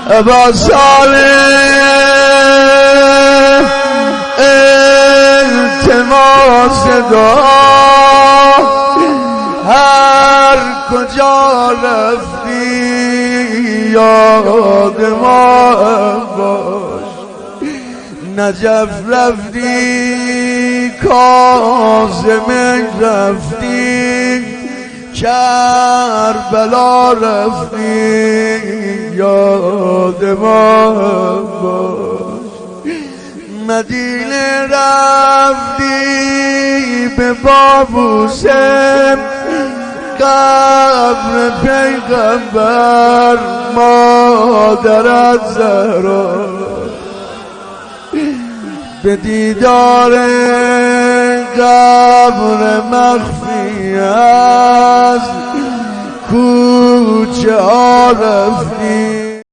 ابا صالح التماس دار هر کجا رفتی یاد ما باش نجف رفتی کاظم رفتی کربلا رفتی یاد ما باش مدینه رفتی به بابوسم قبر پیغمبر مادرت زهرا به دیدار قبر مخفی از کوچه ها رفتی